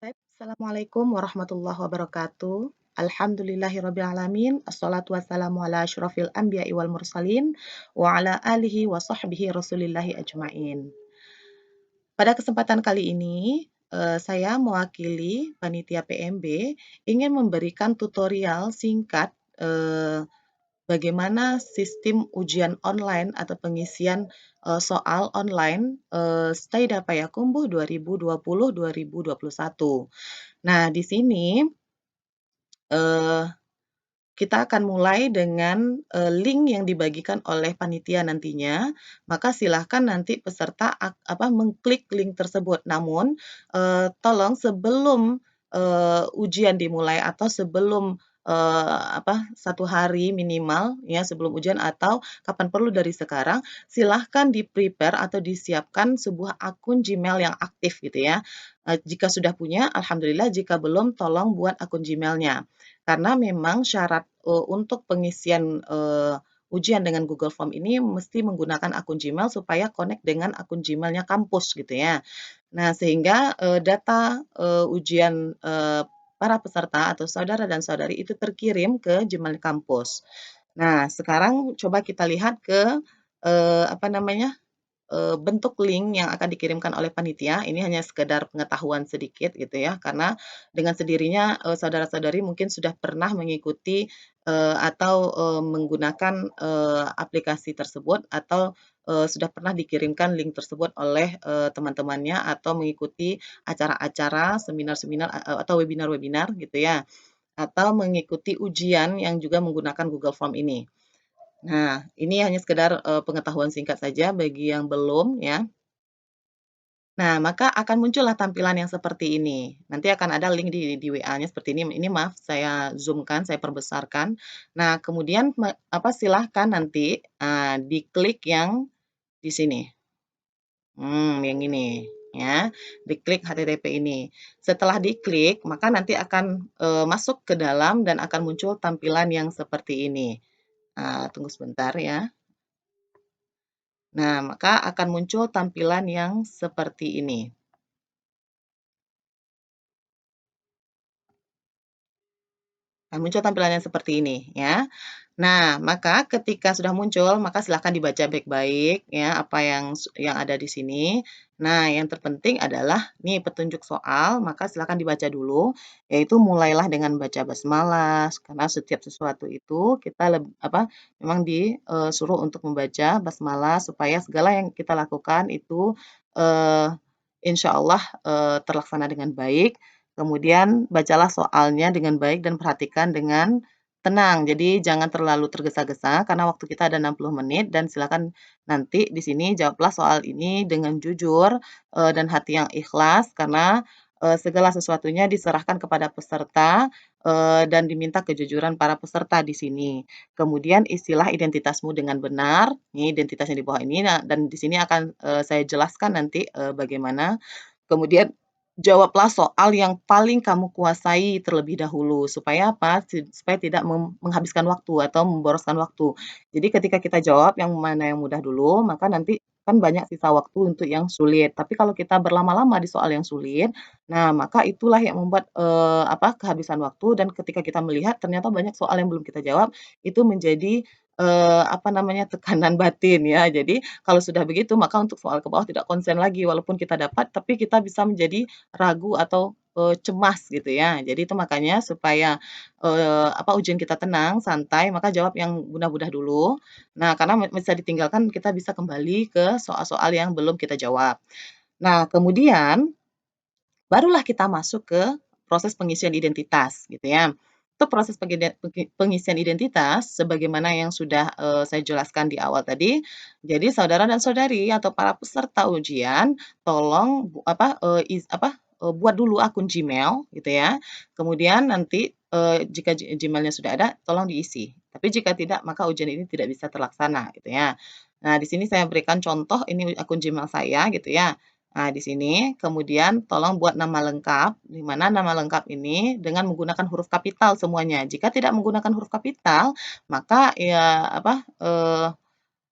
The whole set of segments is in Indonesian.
Baik, Assalamualaikum warahmatullahi wabarakatuh. Alhamdulillahirrabbilalamin. Assalatu wassalamu ala asyrafil anbiya'i wal mursalin wa ala alihi wa sahbihi rasulillahi ajmain. Pada kesempatan kali ini, saya mewakili panitia PMB ingin memberikan tutorial singkat, bagaimana sistem ujian online atau pengisian, soal online, Stay Payakumbuh 2020-2021. Nah, di sini, eee, kita akan mulai dengan, link yang dibagikan oleh panitia nantinya, maka silahkan nanti peserta mengklik link tersebut. Namun, tolong sebelum, ujian dimulai atau sebelum, 1 hari minimal ya sebelum ujian atau kapan perlu dari sekarang, silahkan di-prepare atau disiapkan sebuah akun Gmail yang aktif gitu ya. Jika sudah punya alhamdulillah, jika belum tolong buat akun Gmail-nya. Karena memang syarat, untuk pengisian, ujian dengan Google Form ini mesti menggunakan akun Gmail supaya connect dengan akun Gmail-nya kampus gitu ya. Nah sehingga, data, ujian, para peserta atau saudara dan saudari itu terkirim ke Gmail kampus. Nah sekarang coba kita lihat ke, apa namanya, bentuk link yang akan dikirimkan oleh panitia, ini hanya sekedar pengetahuan sedikit gitu ya, karena dengan sendirinya, saudara-saudari mungkin sudah pernah mengikuti, atau, menggunakan, aplikasi tersebut atau, sudah pernah dikirimkan link tersebut oleh, teman-temannya atau mengikuti acara-acara, seminar-seminar, atau webinar-webinar gitu ya, atau mengikuti ujian yang juga menggunakan Google Form ini. Nah, ini hanya sekedar, pengetahuan singkat saja bagi yang belum ya. Nah, maka akan muncullah tampilan yang seperti ini. Nanti akan ada link di WA-nya seperti ini. Ini maaf saya zoom-kan, saya perbesarkan. Nah, kemudian silahkan nanti, diklik yang di sini. Yang ini ya, diklik HTTP ini. Setelah diklik, maka nanti akan, masuk ke dalam dan akan muncul tampilan yang seperti ini. Tunggu sebentar ya. Nah, maka akan muncul tampilan yang seperti ini. Muncul tampilan yang seperti ini ya. Nah, maka ketika sudah muncul, maka silakan dibaca baik-baik ya apa yang ada di sini. Nah, yang terpenting adalah nih petunjuk soal, maka silakan dibaca dulu, yaitu mulailah dengan baca basmalah, karena setiap sesuatu itu kita memang disuruh untuk membaca basmalah supaya segala yang kita lakukan itu, eee, insyaallah, terlaksana dengan baik. Kemudian bacalah soalnya dengan baik dan perhatikan dengan tenang. Jadi jangan terlalu tergesa-gesa karena waktu kita ada 60 menit dan silakan nanti di sini jawablah soal ini dengan jujur, dan hati yang ikhlas karena, segala sesuatunya diserahkan kepada peserta, dan diminta kejujuran para peserta di sini. Kemudian isilah identitasmu dengan benar, ini identitasnya di bawah ini, nah dan di sini akan, saya jelaskan nanti, bagaimana. Kemudian jawablah soal yang paling kamu kuasai terlebih dahulu, supaya apa? Supaya tidak menghabiskan waktu atau memboroskan waktu. Jadi ketika kita jawab yang mana yang mudah dulu, maka nanti kan banyak sisa waktu untuk yang sulit. Tapi kalau kita berlama-lama di soal yang sulit, nah maka itulah yang membuat, kehabisan waktu dan ketika kita melihat ternyata banyak soal yang belum kita jawab, itu menjadi, tekanan batin ya. Jadi kalau sudah begitu maka untuk soal ke bawah tidak konsen lagi, walaupun kita dapat, tapi kita bisa menjadi ragu atau, cemas gitu ya. Jadi itu makanya supaya, ujian kita tenang, santai, maka jawab yang mudah-mudah dulu. Nah, karena bisa ditinggalkan, kita bisa kembali ke soal-soal yang belum kita jawab. Nah, kemudian barulah kita masuk ke proses pengisian identitas gitu ya. Untuk proses pengisian identitas sebagaimana yang sudah, saya jelaskan di awal tadi, jadi saudara dan saudari atau para peserta ujian tolong buat dulu akun Gmail gitu ya. Kemudian nanti, jika Gmail-nya sudah ada tolong diisi. Tapi jika tidak maka ujian ini tidak bisa terlaksana gitu ya. Nah, di sini saya berikan contoh ini akun Gmail saya gitu ya. Nah, di sini kemudian tolong buat nama lengkap, di mana nama lengkap ini dengan menggunakan huruf kapital semuanya. Jika tidak menggunakan huruf kapital, maka ya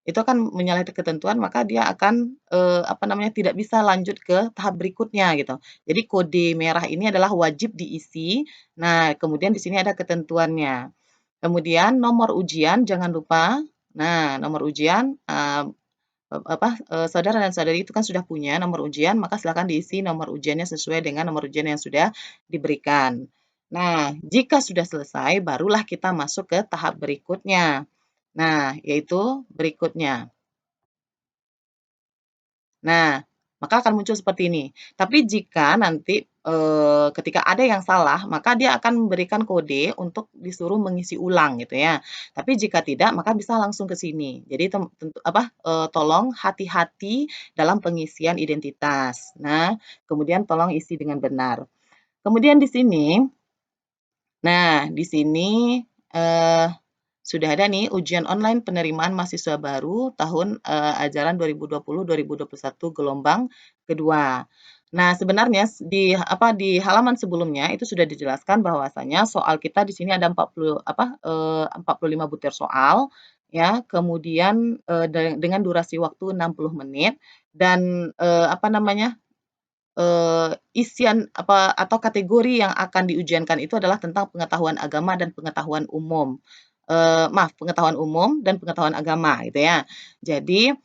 itu akan menyalahi ketentuan, maka dia akan, apa namanya, tidak bisa lanjut ke tahap berikutnya gitu. Jadi kode merah ini adalah wajib diisi. Nah, kemudian di sini ada ketentuannya. Kemudian nomor ujian jangan lupa. Nah, nomor ujian, saudara dan saudari itu kan sudah punya nomor ujian, maka silakan diisi nomor ujiannya sesuai dengan nomor ujian yang sudah diberikan. Nah, jika sudah selesai, barulah kita masuk ke tahap berikutnya. Nah, yaitu berikutnya. Nah, maka akan muncul seperti ini. Tapi jika nanti, ketika ada yang salah, maka dia akan memberikan kode untuk disuruh mengisi ulang gitu ya. Tapi jika tidak, maka bisa langsung ke sini. Jadi tolong hati-hati dalam pengisian identitas. Nah, kemudian tolong isi dengan benar. Kemudian di sini eee sudah ada nih ujian online penerimaan mahasiswa baru tahun, ajaran 2020-2021 gelombang kedua. Nah, sebenarnya di halaman sebelumnya itu sudah dijelaskan bahwasanya soal kita di sini ada 45 butir soal ya, kemudian, dengan durasi waktu 60 menit dan, apa namanya, isian atau kategori yang akan diujiankan itu adalah tentang pengetahuan agama dan pengetahuan umum. Maaf, pengetahuan umum dan pengetahuan agama gitu ya. Jadi,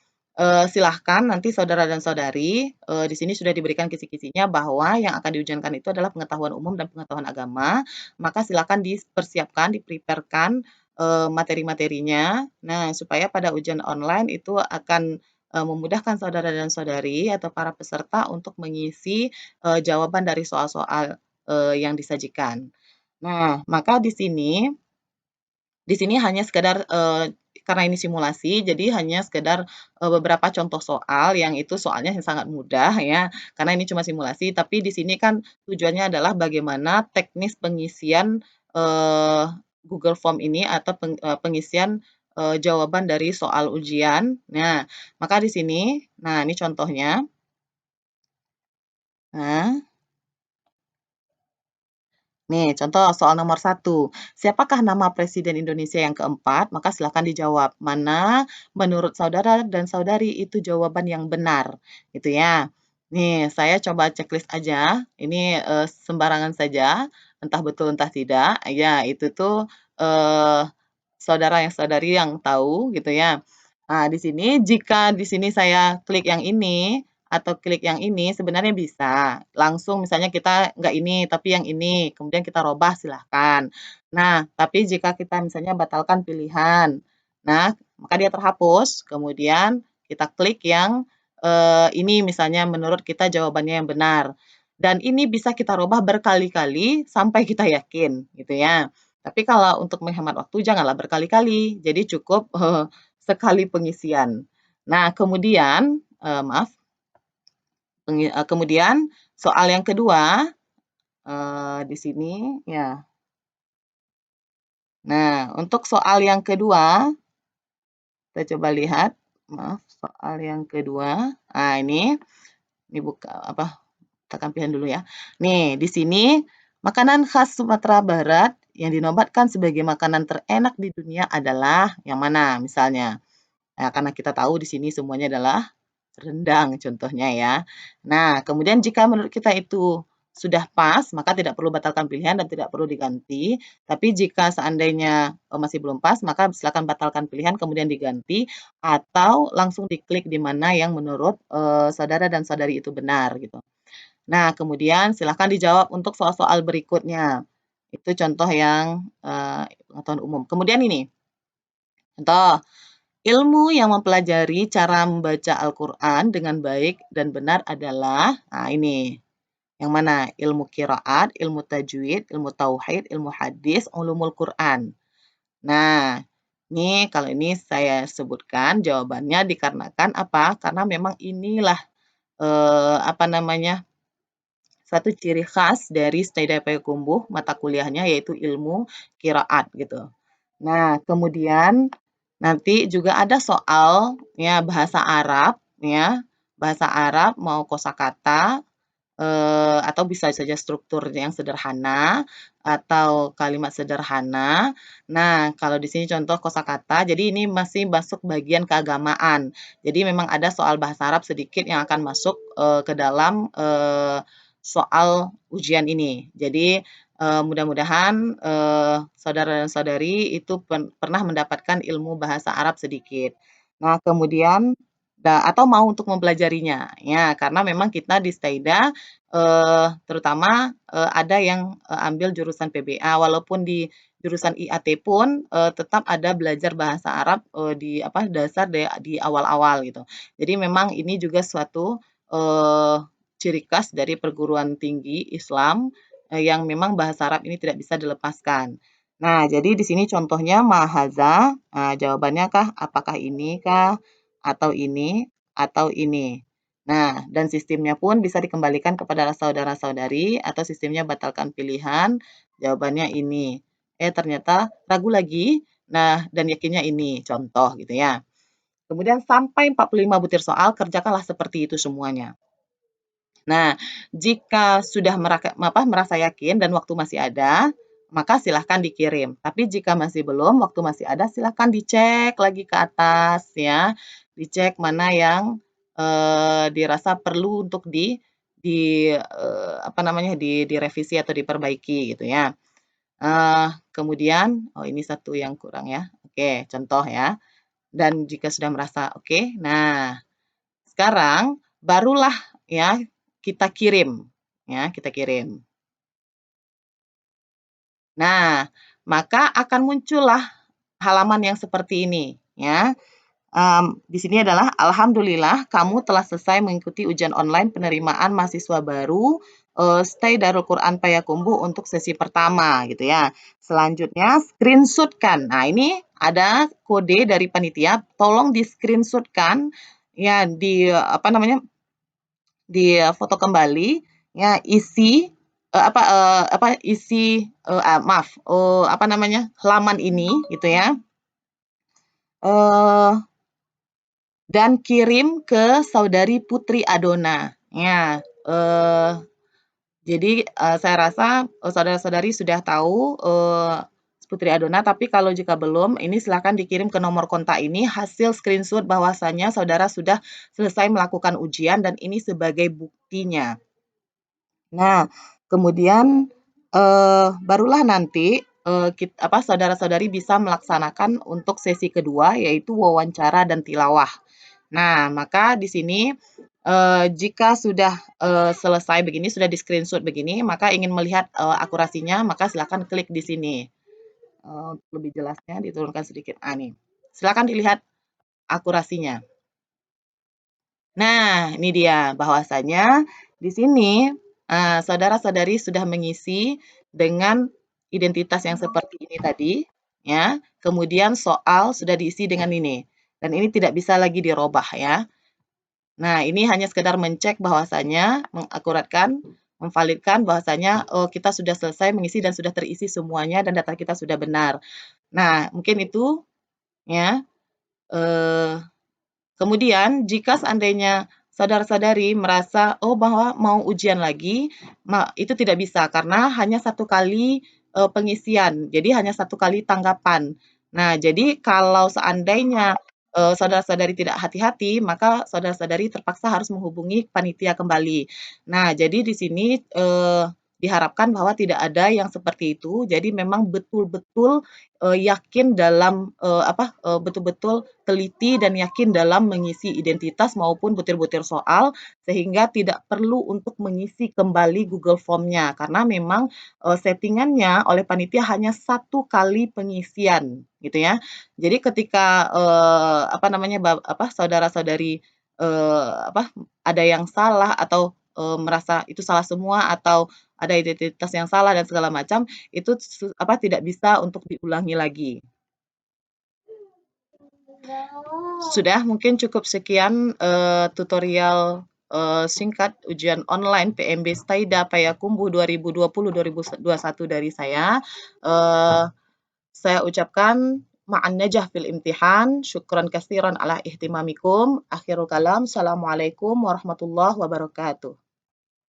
silahkan nanti saudara dan saudari, di sini sudah diberikan kisi-kisinya bahwa yang akan diujiankan itu adalah pengetahuan umum dan pengetahuan agama, maka silakan dipersiapkan, di-prepare-kan, materi-materinya. Nah, supaya pada ujian online itu akan memudahkan saudara dan saudari atau para peserta untuk mengisi, jawaban dari soal-soal, yang disajikan. Nah, maka di sini hanya sekedar, karena ini simulasi, jadi hanya sekedar, beberapa contoh soal yang itu soalnya yang sangat mudah ya, karena ini cuma simulasi, tapi di sini kan tujuannya adalah bagaimana teknis pengisian, eee, Google Form ini atau pengisian, jawaban dari soal ujian. Nah, maka di sini, nah ini contohnya. Nah, nih, contoh soal nomor satu. Siapakah nama Presiden Indonesia yang keempat? Maka silakan dijawab. Mana menurut saudara dan saudari itu jawaban yang benar, gitu ya. Nih, saya coba checklist aja. Ini sembarangan saja, entah betul entah tidak. Ya, itu tuh saudara yang saudari yang tahu gitu ya. Nah, di sini jika di sini saya klik yang ini atau klik yang ini sebenarnya bisa. Langsung misalnya kita nggak ini tapi yang ini, kemudian kita robah silahkan. Nah, tapi jika kita misalnya batalkan pilihan, nah maka dia terhapus, kemudian kita klik yang ini misalnya menurut kita jawabannya yang benar. Dan ini bisa kita robah berkali-kali sampai kita yakin gitu ya. Tapi kalau untuk menghemat waktu janganlah berkali-kali, jadi cukup, sekali pengisian. Nah kemudian, maaf, kemudian soal yang kedua, di sini ya. Nah untuk soal yang kedua, kita coba lihat, maaf, soal yang kedua, nah ini buka apa, tekan pilihan dulu ya. Nih di sini, makanan khas Sumatera Barat yang dinobatkan sebagai makanan terenak di dunia adalah yang mana misalnya? Nah, karena kita tahu di sini semuanya adalah rendang contohnya ya. Nah, kemudian jika menurut kita itu sudah pas, maka tidak perlu batalkan pilihan dan tidak perlu diganti. Tapi jika seandainya, masih belum pas, maka silakan batalkan pilihan kemudian diganti atau langsung diklik di mana yang menurut, saudara dan saudari itu benar gitu. Nah, kemudian silakan dijawab untuk soal-soal berikutnya. Itu contoh yang, pengetahuan umum. Kemudian ini, contoh ilmu yang mempelajari cara membaca Al-Quran dengan baik dan benar adalah, nah ini, yang mana? Ilmu qiraat, ilmu tajwid, ilmu tauhid, ilmu hadis, ulumul Quran. Nah, ini kalau ini saya sebutkan jawabannya dikarenakan apa? Karena memang inilah, apa namanya, satu ciri khas dari Sedayu Payakumbuh mata kuliahnya yaitu ilmu qiraat gitu. Nah, kemudian nanti juga ada soal ya bahasa Arab ya, bahasa Arab mau kosakata atau bisa saja struktur yang sederhana atau kalimat sederhana. Nah, kalau di sini contoh kosakata, jadi ini masih masuk bagian keagamaan. Jadi memang ada soal bahasa Arab sedikit yang akan masuk ke dalam soal ujian ini. Jadi mudah-mudahan saudara dan saudari itu pernah mendapatkan ilmu bahasa Arab sedikit. Nah, kemudian atau mau untuk mempelajarinya, ya karena memang kita di Staida terutama ada yang ambil jurusan PBA, walaupun di jurusan IAT pun tetap ada belajar bahasa Arab di apa dasar di awal-awal gitu. Jadi memang ini juga suatu ciri khas dari perguruan tinggi Islam yang memang bahasa Arab ini tidak bisa dilepaskan. Nah, jadi di sini contohnya mahaza, jawabannya kah apakah ini kah atau ini atau ini. Nah, dan sistemnya pun bisa dikembalikan kepada saudara-saudari atau sistemnya batalkan pilihan, jawabannya ini. Ternyata ragu lagi, nah dan yakinnya ini, contoh gitu ya. Kemudian sampai 45 butir soal, kerjakanlah seperti itu semuanya. Nah, jika sudah merasa yakin dan waktu masih ada, maka silahkan dikirim. Tapi jika masih belum, waktu masih ada, silahkan dicek lagi ke atas ya. Dicek mana yang dirasa perlu untuk apa namanya direvisi atau diperbaiki gitu ya. Kemudian, oh ini satu yang kurang ya. Oke, contoh ya. Dan jika sudah merasa oke, nah sekarang barulah ya kita kirim, ya kita kirim. Nah, maka akan muncullah halaman yang seperti ini, ya. Di sini adalah alhamdulillah kamu telah selesai mengikuti ujian online penerimaan mahasiswa baru Stay Darul Quran Payakumbuh untuk sesi pertama gitu ya. Selanjutnya screenshotkan. Nah, ini ada kode dari panitia, tolong di screenshotkan ya di apa namanya di foto kembali ya isi maaf apa namanya halaman ini gitu ya eh, dan kirim ke saudari Putri Adona ya jadi saya rasa saudara-saudari sudah tahu Putri Adona, tapi kalau jika belum, ini silakan dikirim ke nomor kontak ini hasil screenshot bahwasannya saudara sudah selesai melakukan ujian dan ini sebagai buktinya. Nah, kemudian barulah nanti saudara-saudari bisa melaksanakan untuk sesi kedua, yaitu wawancara dan tilawah. Nah, maka di sini jika sudah selesai begini, sudah di-screenshot begini, maka ingin melihat akurasinya, maka silakan klik di sini. Lebih jelasnya diturunkan sedikit. Nih, silakan dilihat akurasinya. Nah, ini dia bahwasanya di sini saudara-saudari sudah mengisi dengan identitas yang seperti ini tadi, ya. Kemudian soal sudah diisi dengan ini, dan ini tidak bisa lagi dirubah ya. Nah, ini hanya sekedar mencek bahwasanya, mengakuratkan, memvalidkan bahwasanya kita sudah selesai mengisi dan sudah terisi semuanya dan data kita sudah benar. Nah, mungkin itu ya. Eh, Kemudian jika seandainya saudara-saudari merasa, oh bahwa mau ujian lagi, itu tidak bisa karena hanya satu kali pengisian, jadi hanya satu kali tanggapan. Nah, jadi kalau seandainya saudara-saudari tidak hati-hati, maka saudara-saudari terpaksa harus menghubungi panitia kembali. Nah, jadi di sini diharapkan bahwa tidak ada yang seperti itu. Jadi memang betul-betul yakin dalam betul-betul teliti dan yakin dalam mengisi identitas maupun butir-butir soal sehingga tidak perlu untuk mengisi kembali Google Form-nya karena memang settingannya oleh panitia hanya satu kali pengisian gitu ya. Jadi ketika saudara-saudari ada yang salah atau merasa itu salah semua atau ada identitas yang salah dan segala macam itu tidak bisa untuk diulangi lagi. Sudah mungkin cukup sekian tutorial singkat ujian online PMB Staida Payakumbuh 2020-2021 dari saya. Saya ucapkan ma'an najah fil imtihan. Syukran katsiran ala ihtimamikum. Akhirul kalam. Assalamualaikum warahmatullahi wabarakatuh.